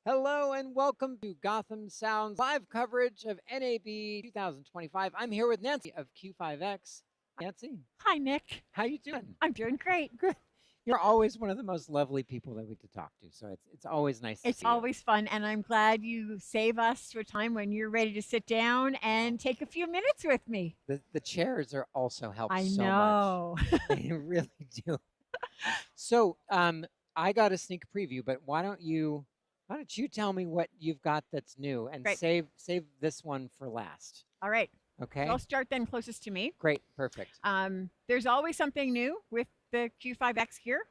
Hello and welcome to Gotham Sound's live coverage of NAB 2025. I'm here with Nancy of Q5X. Nancy, Hi, Nick. how you doing? I'm doing great. Good. You're always one of the most lovely people that we could talk to, so it's always nice to It's see you. always fun, and I'm glad you save us to a time when you're ready to sit down and take a few minutes with me. The chairs are also help I so know. much. They really do. So I got a sneak preview, but why don't you tell me what you've got that's new and Great. save this one for last. All right. Okay. So I'll start then closest to me. Great. Perfect. There's always something new with the Q5X here.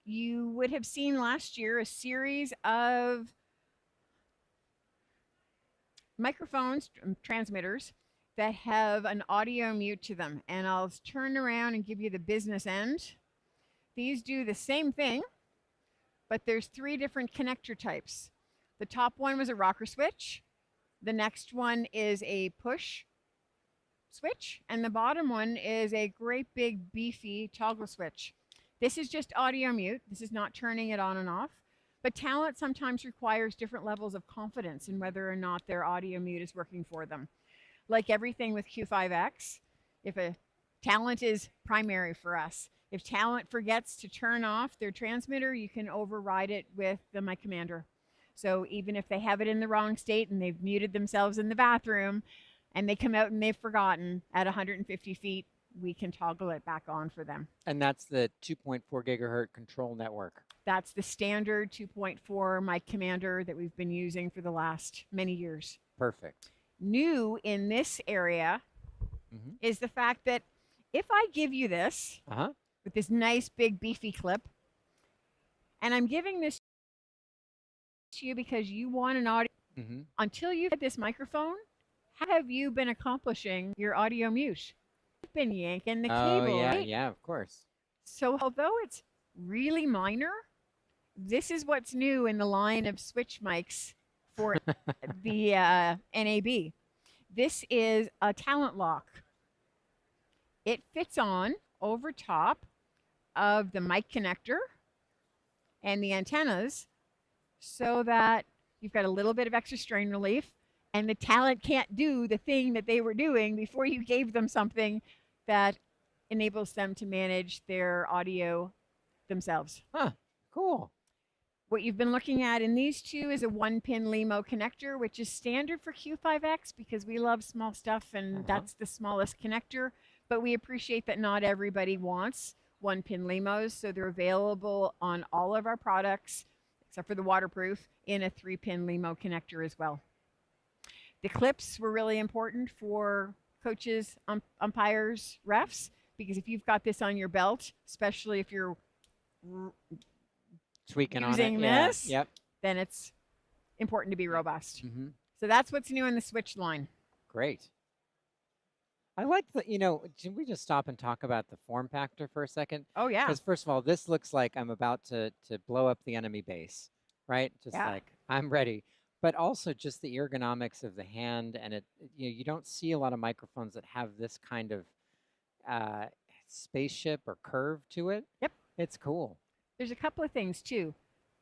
You would have seen last year a series of microphones, transmitters, that have an audio mute to them. And I'll turn around and give you the business end. These do the same thing, but there's 3 different connector types. The top one was a rocker switch. The next one is a push switch. And the bottom one is a great big beefy toggle switch. This is just audio mute. This is not turning it on and off. But talent sometimes requires different levels of confidence in whether or not their audio mute is working for them. Like everything with Q5X, if a talent is primary for us, if talent forgets to turn off their transmitter, you can override it with the mic commander. So even if they have it in the wrong state and they've muted themselves in the bathroom and they come out and they've forgotten at 150 feet, we can toggle it back on for them. And that's the 2.4 gigahertz control network. That's the standard 2.4 mic commander that we've been using for the last many years. Perfect. New in this area is the fact that if I give you this with this nice big beefy clip, and I'm giving this to you because you want an audio, until you've had this microphone, how have you been accomplishing your audio mute? You've been yanking the cable. Oh, yeah, right? yeah, of course. So although it's really minor, this is what's new in the line of switch mics for the NAB. This is a talent lock. It fits on over top of the mic connector and the antennas so that you've got a little bit of extra strain relief and the talent can't do the thing that they were doing before you gave them something that enables them to manage their audio themselves. Huh, cool. What you've been looking at in these two is a 1-pin LEMO connector, which is standard for Q5X because we love small stuff and that's the smallest connector. But we appreciate that not everybody wants 1-pin LEMOs, so they're available on all of our products, except for the waterproof, in a 3-pin LEMO connector as well. The clips were really important for coaches, umpires, refs, because if you've got this on your belt, especially if you're tweaking using on it. this, Yep. then it's important to be robust. So that's what's new in the switch line. Great. I like the, should we just stop and talk about the form factor for a second? Oh, yeah. Because first of all, this looks like I'm about to blow up the enemy base, right? Just like I'm ready. But also just the ergonomics of the hand, and you don't see a lot of microphones that have this kind of spaceship or curve to it. Yep. It's cool. There's a couple of things, too.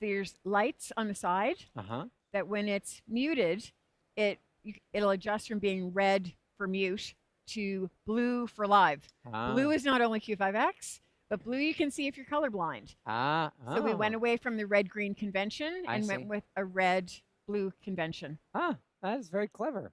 There's lights on the side that when it's muted, it'll adjust from being red for mute to blue for live. Blue is not only Q5X, but blue you can see if you're colorblind. So we went away from the red-green convention and went with a red-blue convention. That is very clever.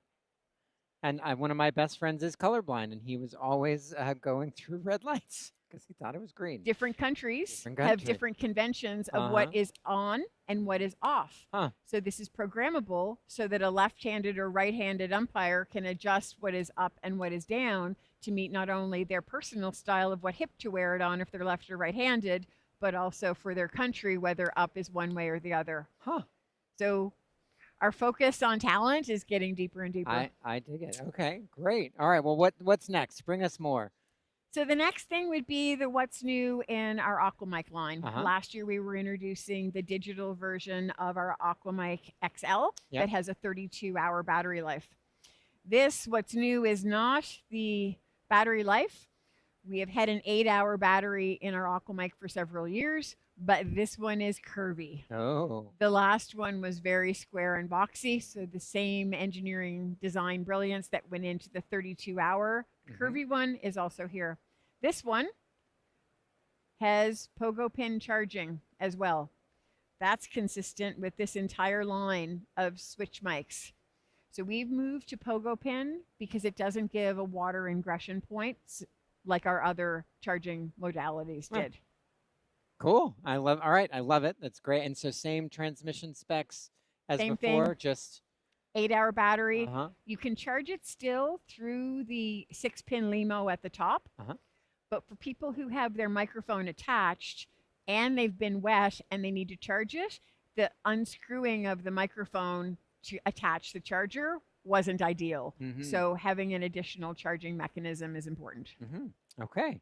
And one of my best friends is colorblind, and he was always going through red lights because he thought it was green. Different countries have different conventions of what is on and what is off. So this is programmable so that a left-handed or right-handed umpire can adjust what is up and what is down to meet not only their personal style of what hip to wear it on if they're left or right-handed, but also for their country, whether up is one way or the other. So our focus on talent is getting deeper and deeper. I dig it. Okay, great. All right, well, what's next? Bring us more. So the next thing would be the what's new in our AquaMic line. Last year we were introducing the digital version of our AquaMic XL that has a 32-hour battery life. What's new is not the battery life, We have had an 8-hour battery in our AquaMic for several years, but this one is curvy. Oh. The last one was very square and boxy, so the same engineering design brilliance that went into the 32-hour curvy one is also here. This one has pogo pin charging as well. That's consistent with this entire line of switch mics. So we've moved to pogo pin because it doesn't give a water ingression point like our other charging modalities did. Cool. I love it. That's great. And so same transmission specs as Same before, thing. just 8-hour battery. You can charge it still through the 6-pin LEMO at the top. But for people who have their microphone attached and they've been wet and they need to charge it, the unscrewing of the microphone to attach the charger wasn't ideal. So having an additional charging mechanism is important. Okay,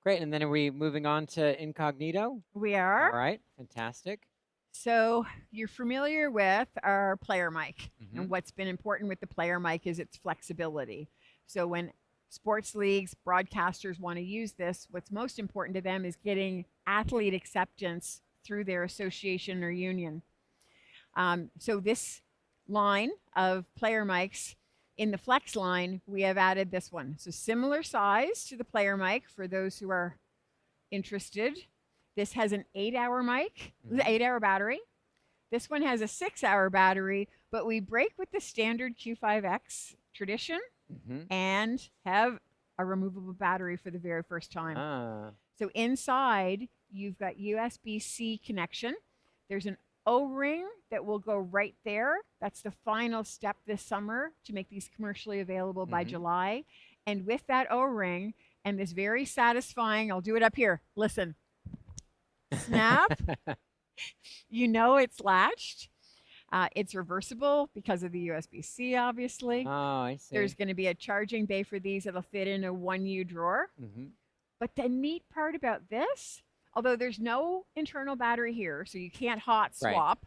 great. And then are we moving on to Incognito? We are. All right, fantastic. So you're familiar with our PlayerMic. And what's been important with the PlayerMic is its flexibility. So when sports leagues, broadcasters want to use this, what's most important to them is getting athlete acceptance through their association or union. So this line of PlayerMics, in the Flex line, we have added this one. So similar size to the PlayerMic for those who are interested. This has an 8-hour mic, 8-hour battery. This one has a 6-hour battery, but we break with the standard Q5X tradition and have a removable battery for the very first time. So inside, you've got USB-C connection. There's an O-ring that will go right there. That's the final step this summer to make these commercially available by July. And with that O-ring and this very satisfying, I'll do it up here, listen, snap, you know it's latched. It's reversible because of the USB-C, obviously. Oh, I see. There's going to be a charging bay for these that'll fit in a 1U drawer. But the neat part about this, although there's no internal battery here, so you can't hot swap,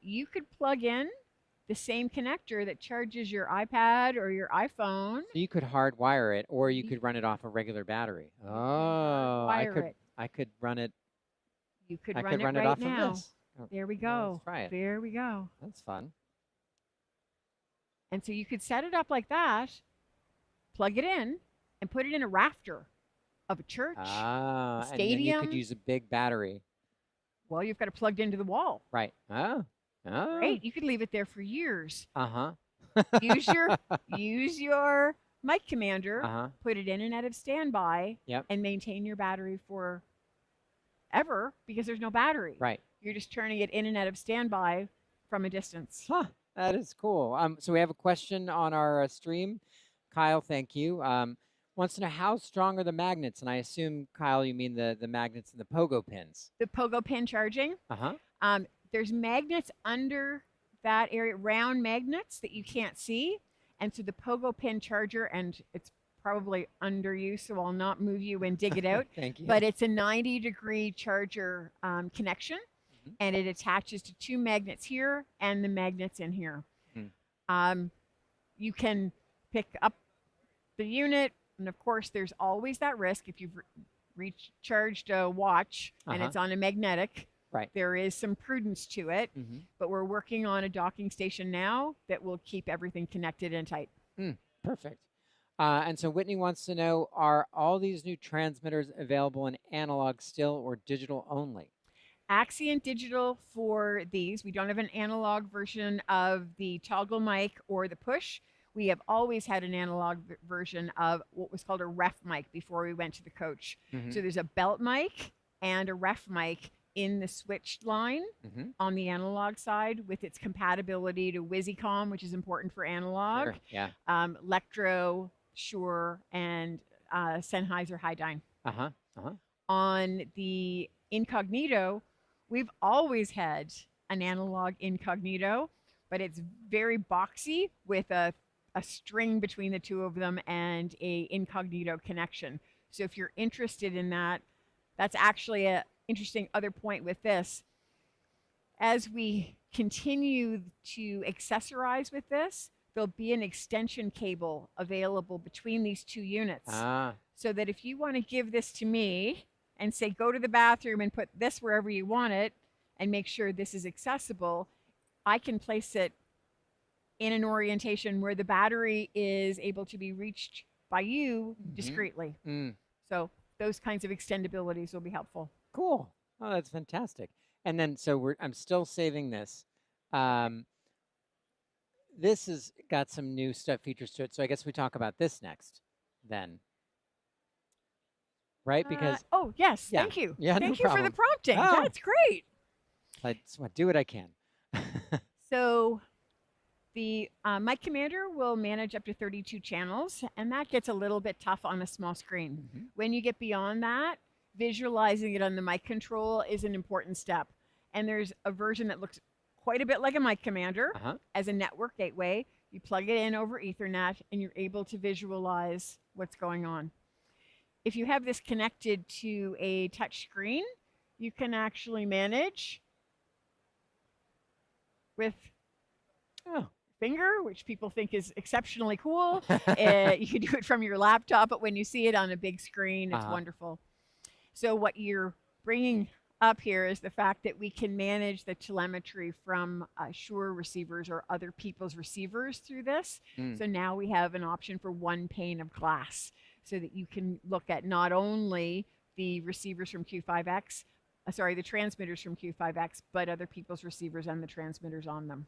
you could plug in the same connector that charges your iPad or your iPhone. So you could hardwire it, or you could run it off a regular battery. Oh, I could run it. You could run it right off now. Of this. Oh, there we go. Let's try it. There we go. That's fun. And so you could set it up like that, plug it in, and put it in a rafter of a church, a stadium. And then you could use a big battery. Well, you've got it plugged into the wall. Right. Oh. Right. You could leave it there for years. Use use your mic commander, put it in and out of standby, and maintain your battery for ever because there's no battery. Right. You're just turning it in and out of standby from a distance. That is cool. So we have a question on our stream. Kyle, thank you. Wants to know how strong are the magnets? And I assume, Kyle, you mean the magnets and the pogo pins. The pogo pin charging. There's magnets under that area, round magnets that you can't see. And so the pogo pin charger, and it's probably under you, so I'll not move you and dig it out. Thank you. But it's a 90-degree charger connection, and it attaches to 2 magnets here and the magnets in here. You can pick up the unit, and of course, there's always that risk if you've recharged a watch and it's on a magnetic. Right. There is some prudence to it, but we're working on a docking station now that will keep everything connected and tight. Perfect. And so Whitney wants to know, are all these new transmitters available in analog still or digital only? Axient digital for these. We don't have an analog version of the ToggleMic or the Push. We have always had an analog version of what was called a ref mic before we went to the Coach. So there's a belt mic and a ref mic in the switch line on the analog side with its compatibility to WYSICOM, which is important for analog. Electro, Shure, and Sennheiser Hydyne. On the Incognito, we've always had an analog Incognito, but it's very boxy with a string between the two of them and a Incognito connection. So if you're interested in that, that's actually a interesting other point with this. As we continue to accessorize with this, there'll be an extension cable available between these two units. so that if you want to give this to me and say, go to the bathroom and put this wherever you want it and make sure this is accessible, I can place it in an orientation where the battery is able to be reached by you discreetly. So those kinds of extendabilities will be helpful. Cool. Oh, that's fantastic. And then, so I'm still saving this. This has got some new features to it. So I guess we talk about this next then. Right? Because oh, yes. yeah. Thank you. Yeah, Thank no you for the prompting. Oh. That's great. I do what I can. So the Mic Commander will manage up to 32 channels, and that gets a little bit tough on a small screen. When you get beyond that, visualizing it on the mic control is an important step. And there's a version that looks quite a bit like a Mic Commander as a network gateway. You plug it in over Ethernet, and you're able to visualize what's going on. If you have this connected to a touch screen, you can actually manage with finger, which people think is exceptionally cool. You can do it from your laptop, but when you see it on a big screen, it's wonderful. So what you're bringing up here is the fact that we can manage the telemetry from Shure receivers or other people's receivers through this. So now we have an option for one pane of glass so that you can look at not only the receivers from Q5X, the transmitters from Q5X, but other people's receivers and the transmitters on them.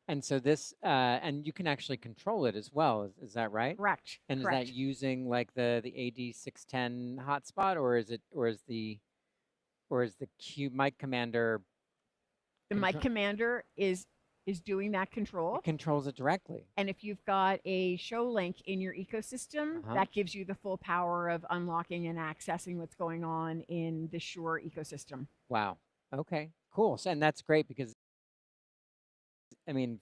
And so this, and you can actually control it as well. Is that right? Correct. And Correct. is that using like the AD610 hotspot, or is the Mic Commander? The Mic Commander is doing that control. It controls it directly. And if you've got a show link in your ecosystem, that gives you the full power of unlocking and accessing what's going on in the Shure ecosystem. Wow. Okay. Cool. So, and that's great because, I mean,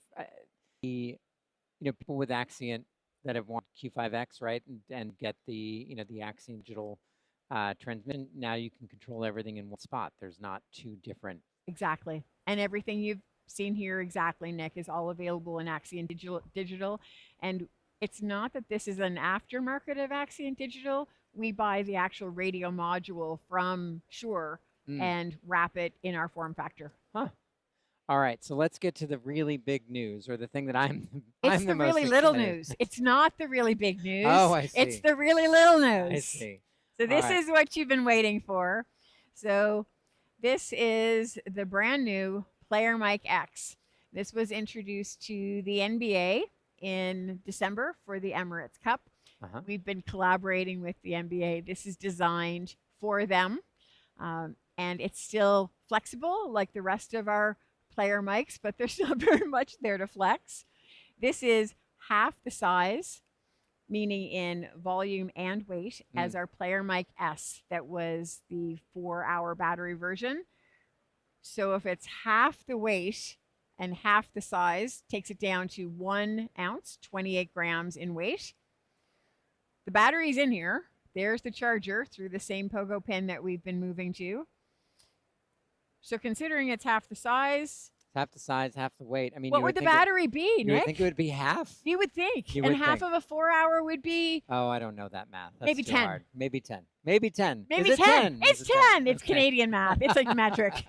people with Axient that have wanted Q5X, right, and get the the Axient digital transmission. Now you can control everything in one spot. There's not two different. Exactly, and everything you've seen here, exactly, Nick, is all available in Axient digital. And it's not that this is an aftermarket of Axient digital. We buy the actual radio module from Shure and wrap it in our form factor. All right, so let's get to the really big news, or the thing that I'm It's the the really little news. It's not the really big news. Oh, I see. It's the really little news. I see. So this is what you've been waiting for. So this is the brand new PlayerMic X. This was introduced to the NBA in December for the Emirates Cup. We've been collaborating with the NBA. This is designed for them, and it's still flexible like the rest of our player mics, but there's not very much there to flex. This is half the size, meaning in volume and weight, as our PlayerMic S that was the 4-hour battery version. So if it's half the weight and half the size, takes it down to 1 ounce, 28 grams in weight. The battery's in here. There's the charger through the same pogo pin that we've been moving to. So considering it's half the size. Half the size, half the weight. I mean, what would the battery be, Nick? You would think it would be half? You would think. And half of a 4-hour would be? Oh, I don't know that math. That's maybe 10. Hard. Maybe 10. Maybe 10. Maybe Is 10. It's 10. It's okay. Canadian math. It's like metric.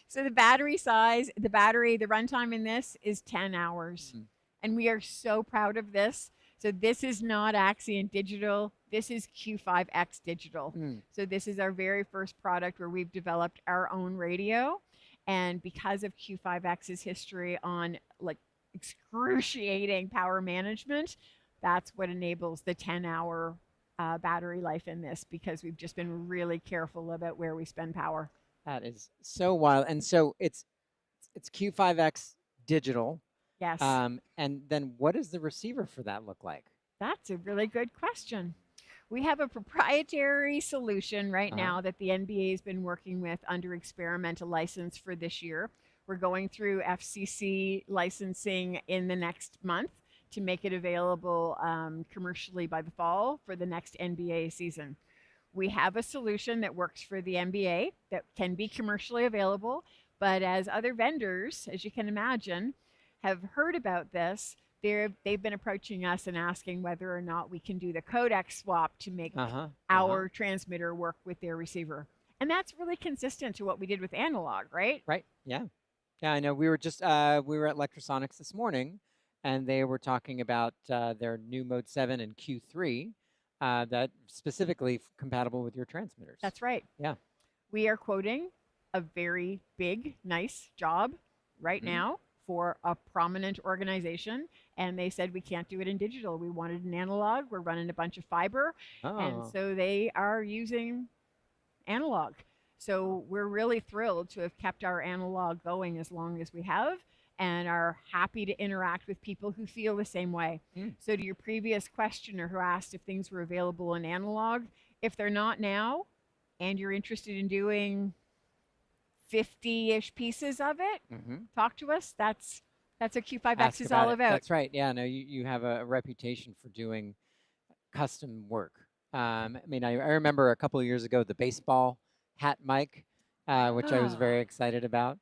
So the battery size, the runtime in this is 10 hours. And we are so proud of this. So this is not Axient digital. This is Q5X digital. So this is our very first product where we've developed our own radio. And because of Q5X's history on like excruciating power management, that's what enables the 10-hour battery life in this, because we've just been really careful about where we spend power. That is so wild. And so it's Q5X digital. Yes. And then what does the receiver for that look like? That's a really good question. We have a proprietary solution right now that the NBA has been working with under experimental license for this year. We're going through FCC licensing in the next month to make it available commercially by the fall for the next NBA season. We have a solution that works for the NBA that can be commercially available, but as other vendors, as you can imagine, have heard about this, they've been approaching us and asking whether or not we can do the codec swap to make Uh-huh. our transmitter work with their receiver. And that's really consistent to what we did with analog, right? Right. Yeah. Yeah, I know. We were just we were at Electrosonics this morning, and they were talking about their new Mode 7 and Q3 that specifically compatible with your transmitters. That's right. Yeah. We are quoting a very big, nice job right now for a prominent organization, and they said we can't do it in digital. We wanted an analog. We're running a bunch of fiber, and so they are using analog. So we're really thrilled to have kept our analog going as long as we have, and are happy to interact with people who feel the same way. So to your previous questioner who asked if things were available in analog, if they're not now, and you're interested in doing 50-ish pieces of it, talk to us. That's what Q5X is all about. That's right. Yeah, no, you have a reputation for doing custom work. I mean, I remember a couple of years ago, the baseball HatMic, which I was very excited about.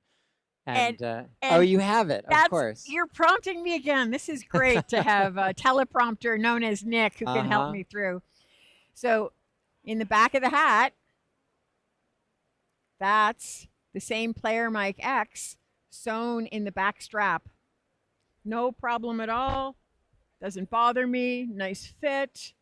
And oh, you have it, of course. You're prompting me again. This is great to have a teleprompter known as Nick who can help me through. So in the back of the hat, that's the same PlayerMic X sewn in the back strap. No problem at all. Doesn't bother me. Nice fit.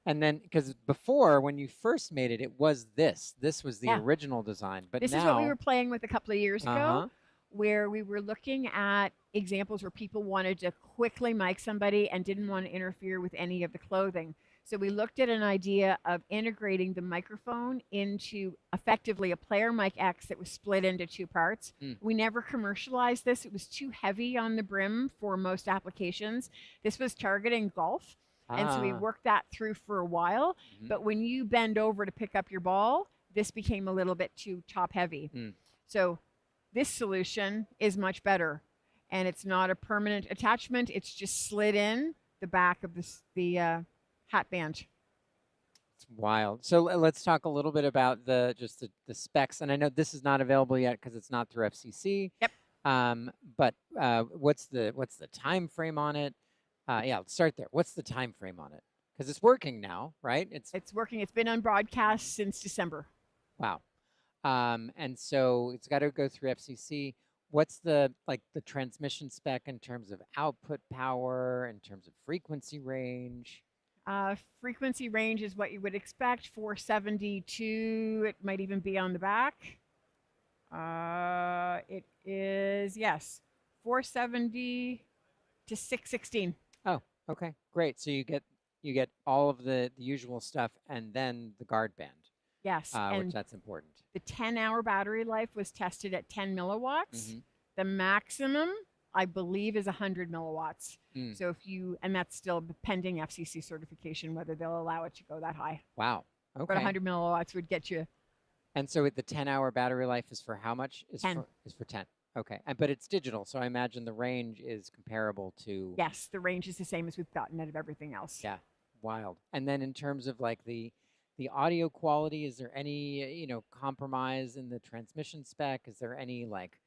And then, because before, when you first made it, it was this. This was the original design. But this now, is what we were playing with a couple of years ago, where we were looking at examples where people wanted to quickly mic somebody and didn't want to interfere with any of the clothing. So we looked at an idea of integrating the microphone into effectively a PlayerMic X that was split into two parts. We never commercialized this. It was too heavy on the brim for most applications. This was targeting golf. And so we worked that through for a while. But when you bend over to pick up your ball, this became a little bit too top heavy. So this solution is much better. And it's not a permanent attachment. It's just slid in the back of the hat band. It's wild. So let's talk a little bit about the specs. And I know this is not available yet because it's not through FCC. Yep. But what's the time frame on it? Yeah, let's start there. What's the time frame on it? Because it's working now, right? It's working. It's been on broadcast since December. Wow. And so it's got to go through FCC. What's the transmission spec in terms of output power, in terms of frequency range? Frequency range is what you would expect. 472. It might even be on the back. It is, yes, 470 to 616. Oh, okay, great. So you get all of the usual stuff and then the guard band. Yes, which that's important. The 10-hour battery life was tested at 10 milliwatts. The maximum, I believe, is 100 milliwatts. So and that's still pending FCC certification, whether they'll allow it to go that high. Wow. Okay. But 100 milliwatts would get you. And so the 10-hour battery life is for how much? Is 10. Is for 10. Okay, but it's digital, so I imagine the range is comparable to... Yes, the range is the same as we've gotten out of everything else. Yeah, wild. And then in terms of like the audio quality, is there any, compromise in the transmission spec? Is there any like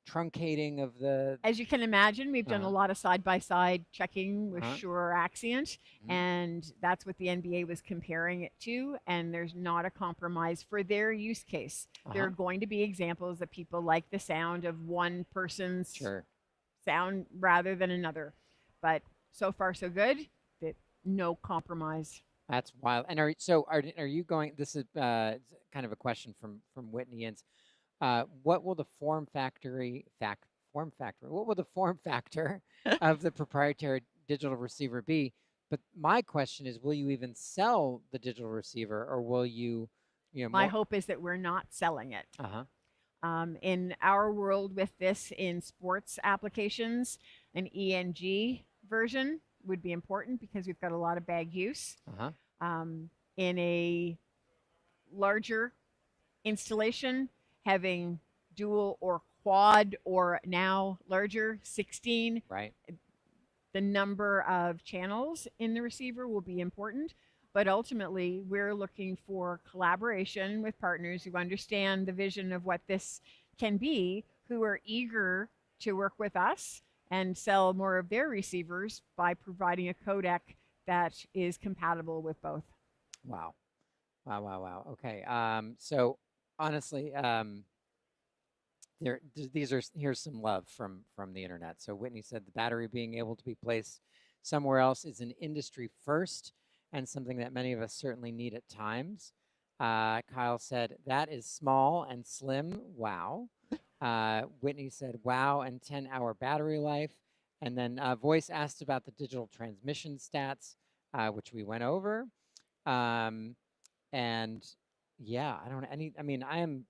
truncating of the... As you can imagine, we've done a lot of side-by-side checking with Shure Axient, and that's what the NBA was comparing it to, and there's not a compromise for their use case. There are going to be examples that people like the sound of one person's sound rather than another, but so far so good, that no compromise. That's wild. And are you going, this is kind of a question from Whitney Inns. What will the form factor of the proprietary digital receiver be? But my question is, will you even sell the digital receiver, or will you, my hope is that we're not selling it. In our world with this in sports applications, an ENG version would be important because we've got a lot of bag use. In a larger installation, having dual or quad or now larger 16, the number of channels in the receiver will be important. But ultimately, we're looking for collaboration with partners who understand the vision of what this can be, who are eager to work with us and sell more of their receivers by providing a codec that is compatible with both. Wow. Wow, wow, wow. Okay. So honestly, here's some love from the internet. So Whitney said the battery being able to be placed somewhere else is an industry first and something that many of us certainly need at times. Kyle said that is small and slim. Wow. Whitney said wow, and 10-hour battery life. And then Voice asked about the digital transmission stats, which we went over. And yeah, I don't know any. I mean, I'm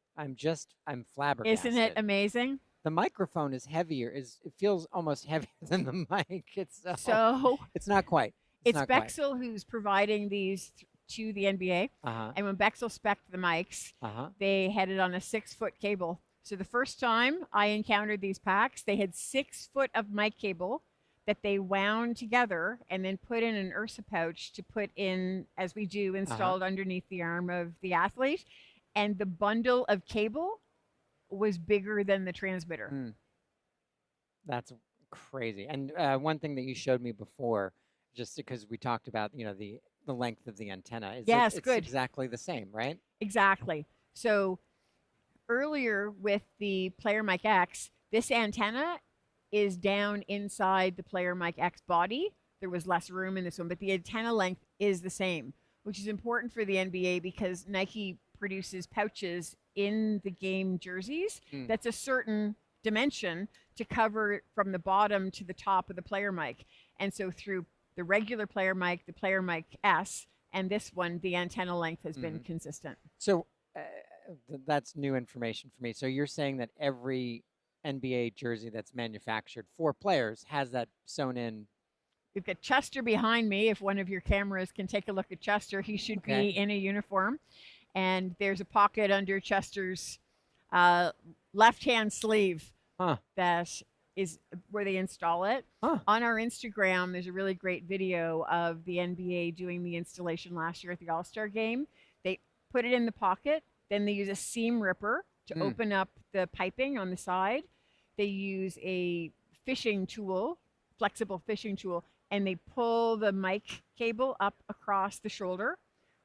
flabbergasted. Isn't it amazing? The microphone is heavier. It feels almost heavier than the mic. It's not quite. It's Bexel who's providing these to the NBA. And when Bexel spec'd the mics, they had it on a 6-foot cable. So the first time I encountered these packs, they had 6 foot of mic cable that they wound together and then put in an Ursa pouch to put in, as we do, installed underneath the arm of the athlete. And the bundle of cable was bigger than the transmitter. That's crazy. And one thing that you showed me before, just because we talked about, the length of the antenna. It's exactly the same, right? Exactly. So earlier with the PlayerMic X, this antenna is down inside the PlayerMic X body. There was less room in this one, but the antenna length is the same, which is important for the NBA because Nike produces pouches in the game jerseys. That's a certain dimension to cover from the bottom to the top of the PlayerMic. And so through the regular PlayerMic, the PlayerMic S, and this one, the antenna length has been consistent. So that's new information for me. So you're saying that every NBA jersey that's manufactured for players has that sewn in? We've got Chester behind me. If one of your cameras can take a look at Chester, he should be in a uniform. And there's a pocket under Chester's left-hand sleeve that is where they install it. On our Instagram, there's a really great video of the NBA doing the installation last year at the All-Star game. They put it in the pocket. Then they use a seam ripper to open up the piping on the side. They use a fishing tool, flexible fishing tool, and they pull the mic cable up across the shoulder,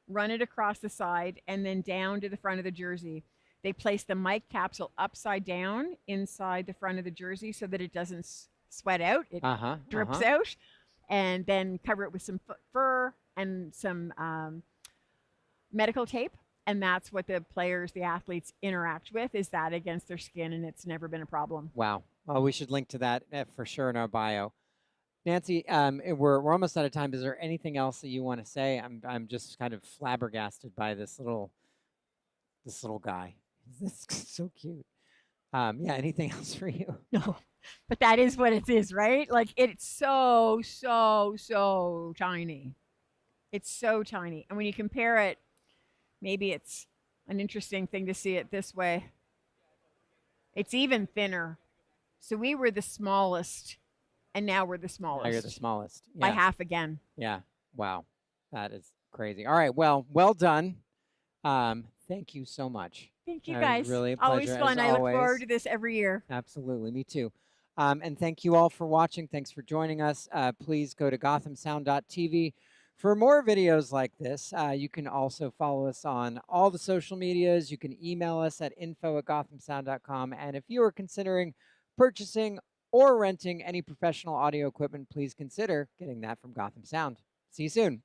run it across the side, and then down to the front of the jersey. They place the mic capsule upside down inside the front of the jersey so that it doesn't sweat out. It drips out, and then cover it with some fur and some medical tape. And that's what the players, the athletes interact with, is that against their skin, and it's never been a problem. Wow. Well, we should link to that for sure in our bio. Nancy, we're almost out of time. Is there anything else that you want to say? I'm just kind of flabbergasted by this little guy. This is so cute. Yeah, anything else for you? No, but that is what it is, right? Like, it's so, so, so tiny. It's so tiny. And when you compare it, maybe it's an interesting thing to see it this way. It's even thinner. So we were the smallest, and now we're the smallest. Now you're the smallest. By half again. Yeah. Wow. That is crazy. All right. Well done. Thank you so much. Thank you, guys. Really a pleasure, always fun. I look forward to this every year. Absolutely. Me too. And thank you all for watching. Thanks for joining us. Please go to gothamsound.tv for more videos like this. You can also follow us on all the social medias. You can email us at info@gothamsound.com. And if you are considering purchasing or renting any professional audio equipment, please consider getting that from Gotham Sound. See you soon.